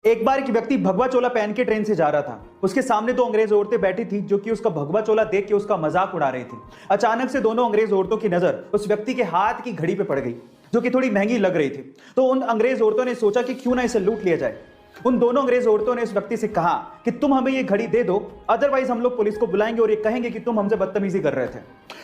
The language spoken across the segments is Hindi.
एक बार एक व्यक्ति भगवा चोला पहन के ट्रेन से जा रहा था। उसके सामने दो अंग्रेज औरतें बैठी थी जो कि उसका भगवा चोला देख के उसका मजाक उड़ा रही थी। अचानक से दोनों अंग्रेज औरतों की नजर उस व्यक्ति के हाथ की घड़ी पे पड़ गई जो कि थोड़ी महंगी लग रही थी। तो उन अंग्रेज औरतों ने सोचा कि क्यों ना इसे लूट लिया जाए। उन दोनों अंग्रेज औरतों ने इस व्यक्ति से कहा कि तुम हमें ये घड़ी दे दो, अदरवाइज हम लोग पुलिस को बुलाएंगे और ये कहेंगे कि तुम हमसे बदतमीजी कर रहे थे।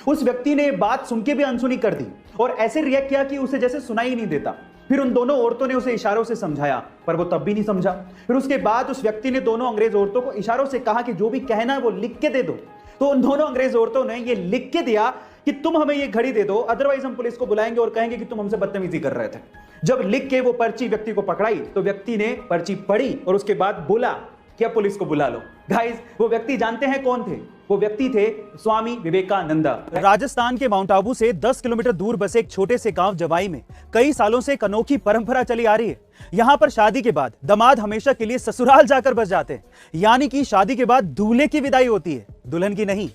उस व्यक्ति ने बात सुन के भी अनसुनी कर दी और ऐसे रिएक्ट किया कि उसे जैसे सुनाई ही नहीं देता। फिर उन दोनों औरतों ने उसे इशारों से समझाया पर वो तब भी नहीं समझा। फिर उसके बाद उस व्यक्ति ने दोनों अंग्रेज औरतों को इशारों से कहा कि जो भी कहना है वो लिख के दे दो। तो उन दोनों अंग्रेज औरतों ने ये लिख के दिया कि तुम हमें ये घड़ी दे दो, अदरवाइज हम पुलिस को बुलाएंगे और कहेंगे कि तुम हमसे बदतमीजी कर रहे थे। जब लिख के वो पर्ची व्यक्ति को पकड़ाई तो व्यक्ति ने पर्ची पढ़ी और उसके बाद बोला कि अब पुलिस को बुला लो। गाइस, वो व्यक्ति जानते हैं कौन थे? वो व्यक्ति थे स्वामी विवेकानंद। राजस्थान के माउंट आबू से 10 किलोमीटर दूर बसे एक छोटे से गांव जवाई में कई सालों से एक अनोखी परंपरा चली आ रही है। यहाँ पर शादी के बाद दामाद हमेशा के लिए ससुराल जाकर बस जाते हैं, यानी कि शादी के बाद दूल्हे की विदाई होती है, दुल्हन की नहीं।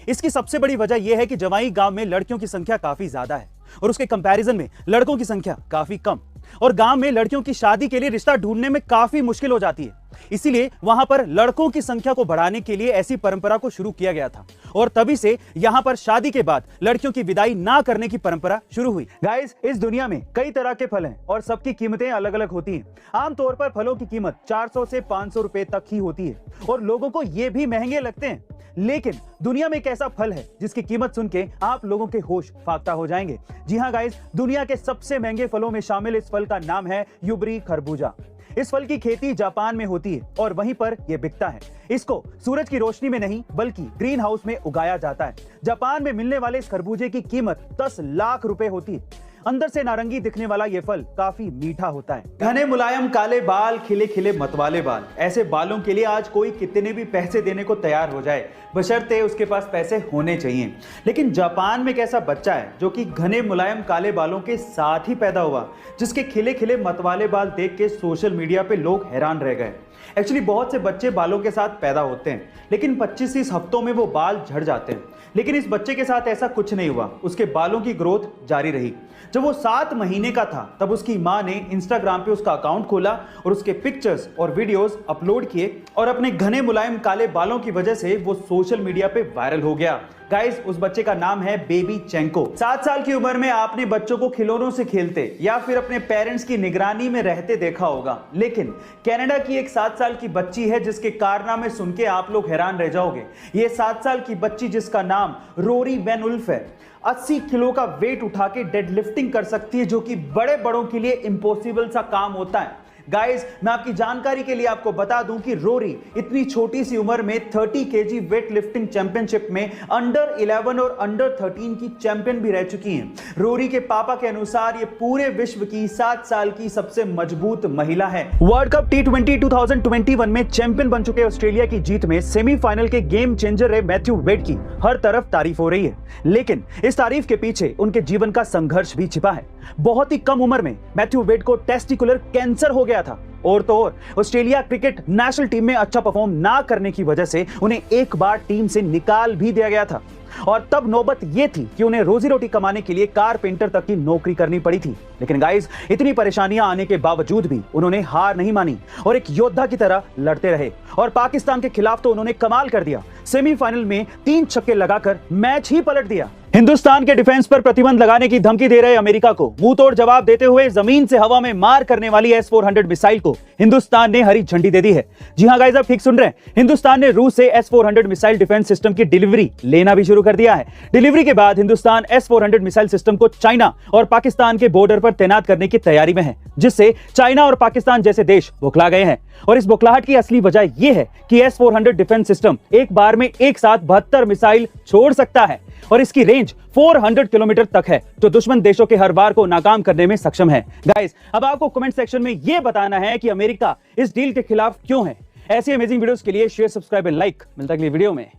इसकी सबसे बड़ी वजह यह है कि जवाई गांव में लड़कियों की संख्या काफी ज्यादा है और उसके कंपैरिजन में लड़कों की संख्या काफी कम, और गांव में लड़कियों की शादी के लिए रिश्ता ढूंढने में काफी मुश्किल हो जाती है। इसीलिए वहां पर लड़कों की संख्या को बढ़ाने के लिए ऐसी परंपरा को शुरू किया गया था और तभी से यहां पर शादी के बाद लड़कियों की विदाई ना करने की परंपरा शुरू हुई। गाइस, इस दुनिया में कई तरह के फल हैं और सबकी कीमतें अलग अलग होती हैं। आमतौर पर फलों की कीमत 400 से 500 रुपए तक ही होती है और लोगों को ये भी महंगे लगते हैं। लेकिन दुनिया में एक ऐसा फल है जिसकी कीमत सुन के आप लोगों के होश फाख्ता हो जाएंगे। जी हाँ गाइस, दुनिया के सबसे महंगे फलों में शामिल इस फल का नाम है युबरी खरबूजा। इस फल की खेती जापान में होती है और वहीं पर यह बिकता है। इसको सूरज की रोशनी में नहीं बल्कि ग्रीन हाउस में उगाया जाता है। जापान में मिलने वाले इस खरबूजे की कीमत 10 लाख रुपए होती है। अंदर से नारंगी दिखने वाला यह फल काफी मीठा होता है। घने मुलायम काले बाल, खिले खिले मतवाले बाल, ऐसे बालों के लिए आज कोई कितने भी पैसे देने को तैयार हो जाए, बशर्ते उसके पास पैसे होने चाहिए। लेकिन जापान में एक ऐसा बच्चा है जो कि घने मुलायम काले बालों के साथ ही पैदा हुआ, जिसके खिले खिले मतवाले बाल देख के सोशल मीडिया पे लोग हैरान रह गए। एक्चुअली बहुत से बच्चे बालों के साथ पैदा होते हैं लेकिन 25-30 हफ्तों में वो बाल झड़ जाते हैं, लेकिन इस बच्चे के साथ ऐसा कुछ नहीं हुआ। उसके बालों की ग्रोथ जारी रही। जब वो 7 महीने का था तब उसकी मां ने इंस्टाग्राम पे उसका अकाउंट खोला और उसके पिक्चर्स और वीडियोस अपलोड किए और अपने घने मुलायम काले बालों की वजह से वो सोशल मीडिया पे वायरल हो गया। गाइस, उस बच्चे का नाम है बेबी चेंको। 7 साल की उम्र में आपने बच्चों को खिलौनों से खेलते या फिर अपने पेरेंट्स की निगरानी में रहते देखा होगा, लेकिन कनाडा की एक 7 साल की बच्ची है जिसके कारनामे सुन के आप लोग हैरान रह जाओगे। ये 7 साल की बच्ची जिसका नाम रोरी बेन उल्फ है, 80 किलो का वेट उठा के डेड लिफ्टिंग कर सकती है, जो कि बड़े बड़ों के लिए इम्पॉसिबल सा काम होता है। गाइस, मैं आपकी जानकारी के लिए आपको बता दूं कि रोरी इतनी छोटी सी उम्र में 30 केजी वेट लिफ्टिंग चैंपियनशिप में अंडर 11 और अंडर 13 की चैंपियन भी रह चुकी हैं। रोरी के पापा के अनुसार ये पूरे विश्व की 7 साल की सबसे मजबूत महिला है। वर्ल्ड कप T20 2021 में चैंपियन बन चुके ऑस्ट्रेलिया की जीत में सेमीफाइनल के गेम चेंजर रहे मैथ्यू वेड की हर तरफ तारीफ हो रही है, लेकिन इस तारीफ के पीछे उनके जीवन का संघर्ष भी छिपा है। बहुत ही कम उम्र में मैथ्यू वेड को टेस्टिकुलर कैंसर हो गया था और तो और ऑस्ट्रेलिया क्रिकेट नेशनल टीम में अच्छा परफॉर्म ना करने की वजह से उन्हें एक बार टीम से निकाल भी दिया गया था और तब नौबत यह थी कि उन्हें रोजी रोटी कमाने के लिए कारपेंटर तक की नौकरी करनी पड़ी थी। लेकिन गाइस, इतनी परेशानियां आने के बावजूद भी उन्होंने हार नहीं मानी और एक योद्धा की तरह लड़ते रहे और पाकिस्तान के खिलाफ तो उन्होंने कमाल कर दिया। सेमीफाइनल में 3 छक्के लगाकर मैच ही पलट दिया। हिंदुस्तान के डिफेंस पर प्रतिबंध लगाने की धमकी दे रहे अमेरिका को मुंहतोड़ जवाब देते हुए जमीन से हवा में मार करने वाली S-400 मिसाइल को हिंदुस्तान ने हरी झंडी दे दी है। जी हां गाइस, आप ठीक सुन रहे हैं। हिंदुस्तान ने रूस से S-400 मिसाइल डिफेंस सिस्टम की डिलीवरी लेना भी शुरू कर दिया है। डिलीवरी के बाद हिंदुस्तान S-400 मिसाइल सिस्टम को चाइना और पाकिस्तान के बॉर्डर पर तैनात करने की तैयारी में है, जिससे चाइना और पाकिस्तान जैसे देश बौखला गए हैं। और इस बौखलाहट की असली वजह यह है कि S-400 डिफेंस सिस्टम एक बार में एक साथ 72 मिसाइल छोड़ सकता है और इसकी रेंज 400 किलोमीटर तक है, जो दुश्मन देशों के हर वार को नाकाम करने में सक्षम है। गाइस, अब आपको कमेंट सेक्शन में यह बताना है कि अमेरिका इस डील के खिलाफ क्यों है। ऐसी अमेजिंग वीडियोस के लिए शेयर, सब्सक्राइब एंड लाइक। मिलता है अगली वीडियो में।